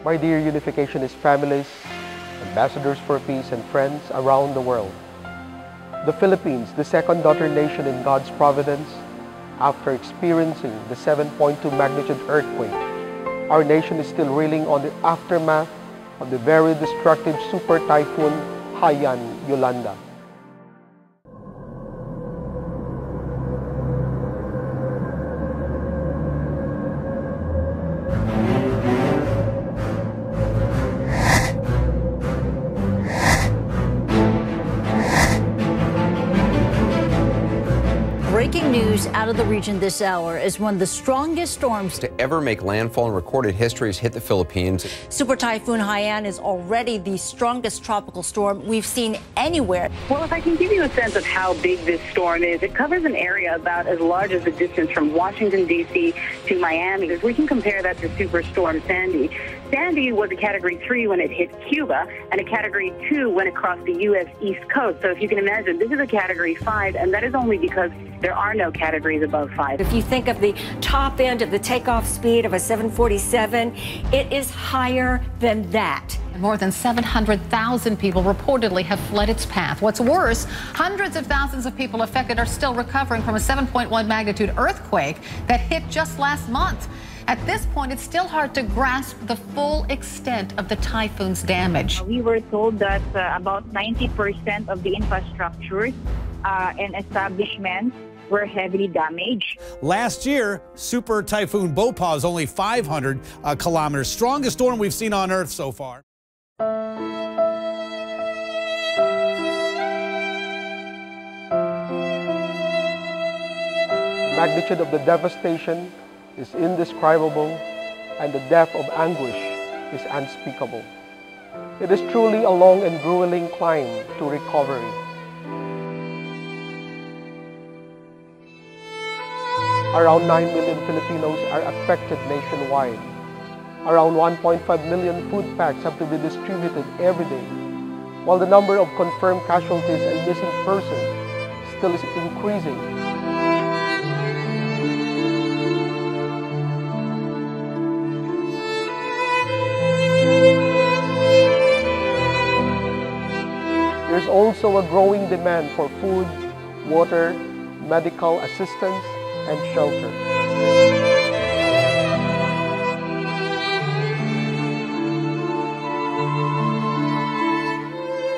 My dear unificationist families, ambassadors for peace and friends around the world. The Philippines, the second daughter nation in God's providence, after experiencing the 7.2 magnitude earthquake, our nation is still reeling on the aftermath of the very destructive super typhoon Haiyan Yolanda. Breaking news out of the region this hour is one of the strongest storms to ever make landfall in recorded history has hit the Philippines. Super Typhoon Haiyan is already the strongest tropical storm we've seen anywhere. Well, if I can give you a sense of how big this storm is, it covers an area about as large as the distance from Washington, D.C. to Miami. If we can compare that to Superstorm Sandy. Sandy was a Category 3 when it hit Cuba and a Category 2 when it crossed the U.S. East Coast. So if you can imagine, this is a Category 5, and that is only because there are no categories above 5. If you think of the top end of the takeoff speed of a 747, it is higher than that. More than 700,000 people reportedly have fled its path. What's worse, hundreds of thousands of people affected are still recovering from a 7.1 magnitude earthquake that hit just last month. At this point, it's still hard to grasp the full extent of the typhoon's damage. We were told that about 90% of the infrastructures and establishments were heavily damaged. Last year, Super Typhoon Bhopal is only 500 kilometers. Strongest storm we've seen on Earth so far. The magnitude of the devastation is indescribable, and the depth of anguish is unspeakable. It is truly a long and grueling climb to recovery. Around 9 million Filipinos are affected nationwide. Around 1.5 million food packs have to be distributed every day, while the number of confirmed casualties and missing persons still is increasing. There's also a growing demand for food, water, medical assistance, and shelter.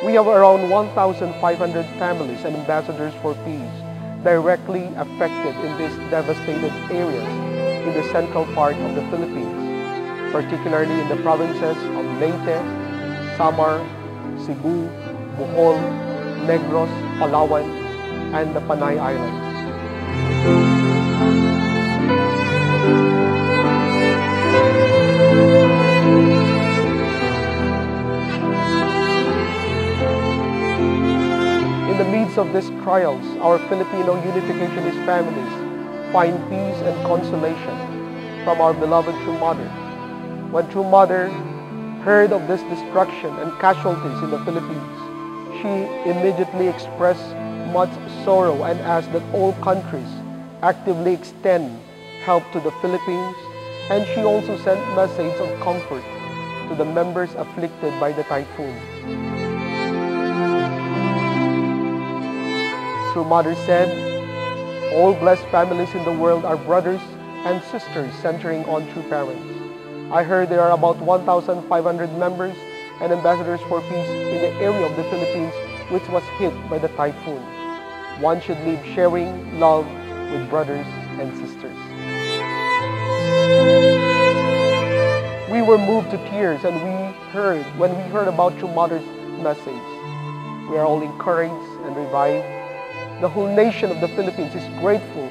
We have around 1,500 families and ambassadors for peace directly affected in these devastated areas in the central part of the Philippines, particularly in the provinces of Leyte, Samar, Cebu, Bohol, Negros, Palawan, and the Panay Islands. In the midst of these trials, our Filipino unificationist families find peace and consolation from our beloved True Mother. When True Mother heard of this destruction and casualties in the Philippines, she immediately expressed much sorrow and asked that all countries actively extend help to the Philippines, and she also sent messages of comfort to the members afflicted by the typhoon. True Mother said, "All blessed families in the world are brothers and sisters centering on true parents. I heard there are about 1,500 members and ambassadors for peace in the area of the Philippines which was hit by the typhoon. One should live sharing love with brothers and sisters." We were moved to tears when we heard about True Mother's message. We are all encouraged and revived. The whole nation of the Philippines is grateful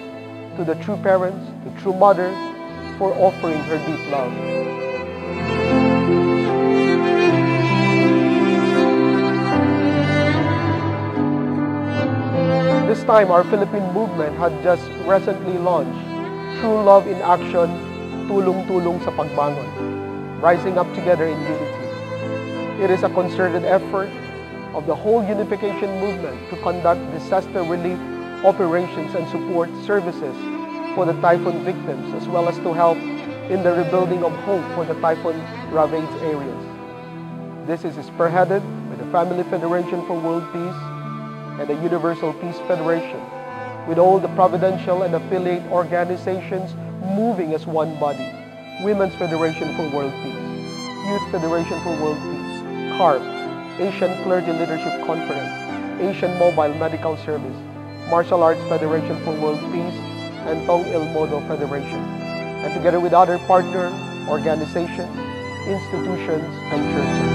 to the true parents, the True Mother, for offering her deep love. This time, our Philippine movement had just recently launched True Love in Action, Tulong-Tulong sa Pagbangon, Rising Up Together in Unity. It is a concerted effort of the whole unification movement to conduct disaster relief operations and support services for the typhoon victims, as well as to help in the rebuilding of hope for the typhoon-ravaged areas. This is spearheaded by the Family Federation for World Peace and the Universal Peace Federation, with all the providential and affiliate organizations moving as one body. Women's Federation for World Peace, Youth Federation for World Peace, CARP, Asian Clergy Leadership Conference, Asian Mobile Medical Service, Martial Arts Federation for World Peace, and Tong Il Modo Federation, and together with other partner organizations, institutions, and churches.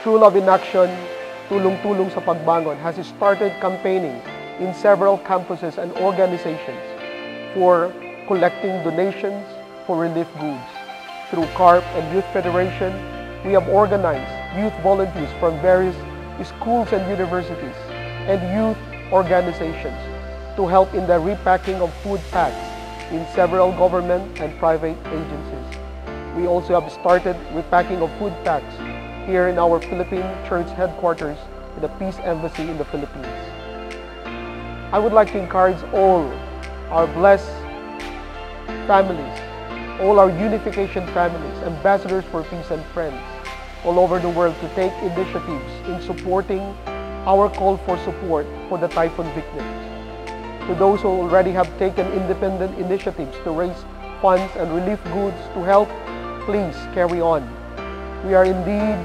True Love in Action, Tulong-Tulong sa Pagbangon, has started campaigning in several campuses and organizations for collecting donations for relief goods. Through CARP and Youth Federation, we have organized youth volunteers from various schools and universities and youth organizations to help in the repacking of food packs in several government and private agencies. We also have started repacking of food packs here in our Philippine church headquarters in the Peace Embassy in the Philippines. I would like to encourage all our blessed families, all our unification families, ambassadors for peace and friends all over the world to take initiatives in supporting our call for support for the typhoon victims. To those who already have taken independent initiatives to raise funds and relief goods to help, please carry on. We are indeed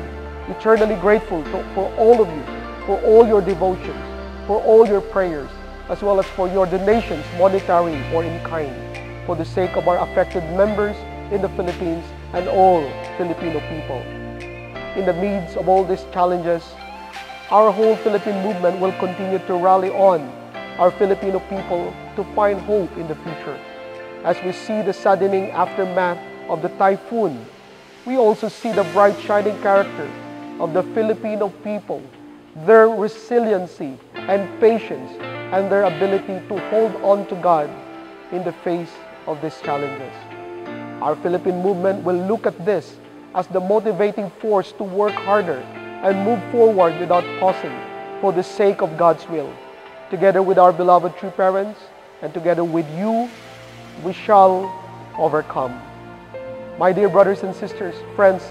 eternally grateful for all of you, for all your devotions, for all your prayers, as well as for your donations, monetary or in kind, for the sake of our affected members in the Philippines and all Filipino people. In the midst of all these challenges, our whole Philippine movement will continue to rally on our Filipino people to find hope in the future. As we see the saddening aftermath of the typhoon, we also see the bright shining character of the Filipino people, their resiliency and patience, and their ability to hold on to God in the face of these challenges. Our Philippine movement will look at this as the motivating force to work harder and move forward without pausing for the sake of God's will. Together with our beloved true parents and together with you, we shall overcome. My dear brothers and sisters, friends,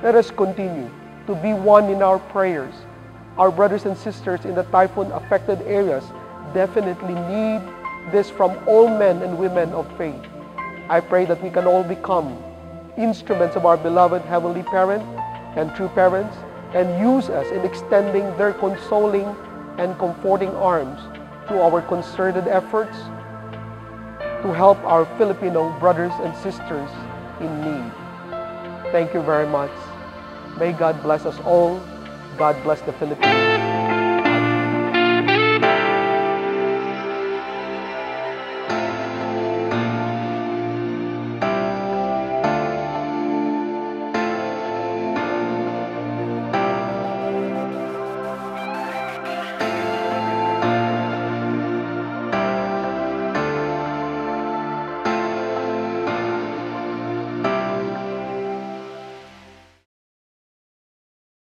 let us continue to be one in our prayers. Our brothers and sisters in the typhoon-affected areas definitely need this from all men and women of faith. I pray that we can all become instruments of our beloved Heavenly Parent and true parents and use us in extending their consoling and comforting arms to our concerted efforts to help our Filipino brothers and sisters in need. Thank you very much. May God bless us all. God bless the Philippines.